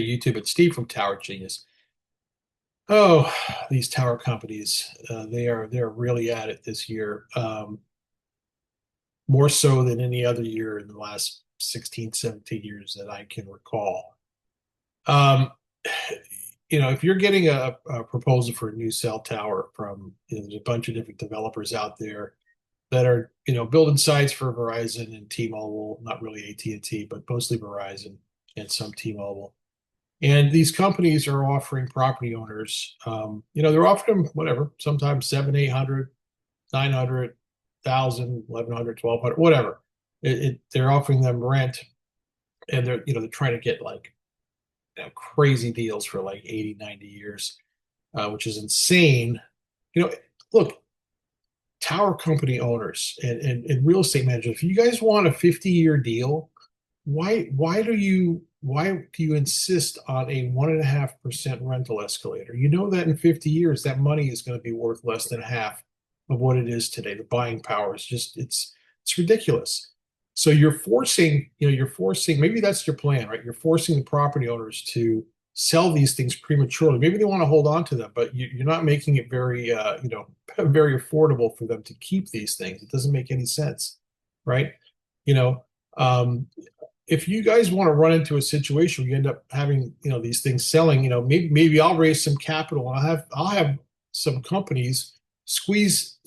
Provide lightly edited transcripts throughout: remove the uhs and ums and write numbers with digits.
Hey, YouTube, it's Steve from Tower Genius. Oh, these tower companies, they're really at it this year, more so than any other year in the last 16, 17 years that I can recall. Um, if you're getting a proposal for a new cell tower from, there's a bunch of different developers out there that are, building sites for Verizon and T-Mobile, not really AT&T, but mostly Verizon and some T-Mobile. And these companies are offering property owners, they're offering them whatever, sometimes seven, 800, 900, 1,000, 1,100, 1,200, whatever. They're offering them rent, and they're trying to get like crazy deals for like 80, 90 years, which is insane. You know, look, tower company owners and real estate managers, if you guys want a 50-year deal, why do you insist on a 1.5% rental escalator? You know that in 50 years, that money is going to be worth less than half of what it is today. The buying power is just it's ridiculous. So you're forcing, maybe that's your plan, right? You're forcing the property owners to sell these things prematurely. Maybe they want to hold on to them, but you're not making it very very affordable for them to keep these things. It doesn't make any sense, right? You know, um, if you guys want to run into a situation where you end up having these things selling, maybe I'll raise some capital and I'll have some companies squeeze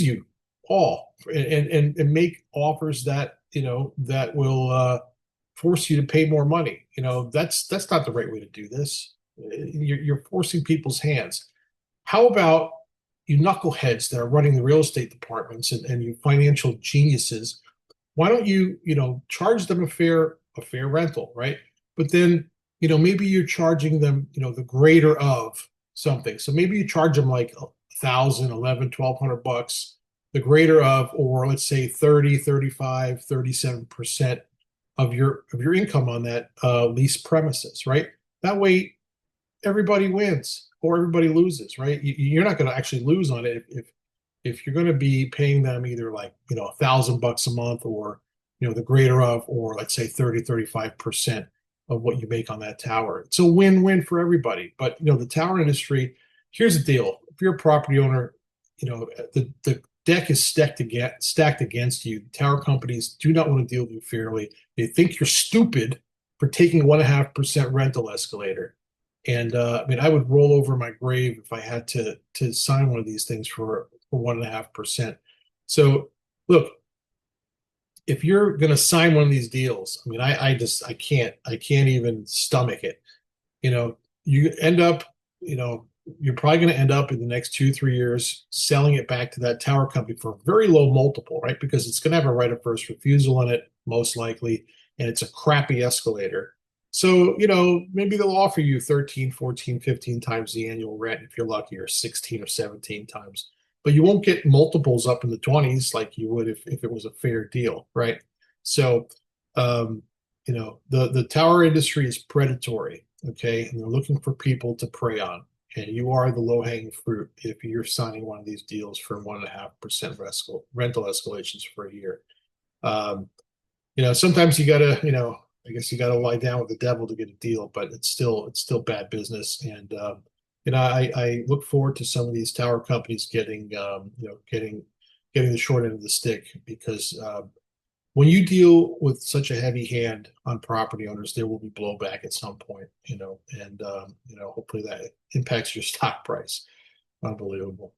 you all and make offers that that will force you to pay more money. That's not the right way to do this. You're forcing people's hands. How about you knuckleheads that are running the real estate departments and you financial geniuses? Why don't you charge them a fair rental, right? But then maybe you're charging them the greater of something. So maybe you charge them like 1,000, 11, 1,200 bucks, the greater of, or let's say 30, 35, 37% of your income on that lease premises, right? That way everybody wins or everybody loses, right? You're not going to actually lose on it if you're going to be paying them either like 1,000 bucks a month, or the greater of, or let's say 30, 35% of what you make on that tower. It's a win-win for everybody. But the tower industry, here's the deal: if you're a property owner, the deck is stacked against you. Tower companies do not want to deal with you fairly. They think you're stupid for taking 1.5% rental escalator. And I mean, I would roll over my grave if I had to sign one of these things for 1.5%. So look, if you're going to sign one of these deals, I mean, I can't even stomach it. You end up, you're probably going to end up in the next 2, 3 years selling it back to that tower company for a very low multiple, right? Because it's going to have a right of first refusal on it, most likely, and it's a crappy escalator. So, maybe they'll offer you 13, 14, 15 times the annual rent if you're lucky, or 16 or 17 times. But you won't get multiples up in the 20s like you would if it was a fair deal, right? So, the tower industry is predatory, okay? And they're looking for people to prey on. And you are the low-hanging fruit if you're signing one of these deals for 1.5% rental escalations for a year. Um, sometimes you gotta, I guess you gotta lie down with the devil to get a deal, but it's still bad business. And I look forward to some of these tower companies getting the short end of the stick, because when you deal with such a heavy hand on property owners, there will be blowback at some point, and hopefully that impacts your stock price. Unbelievable.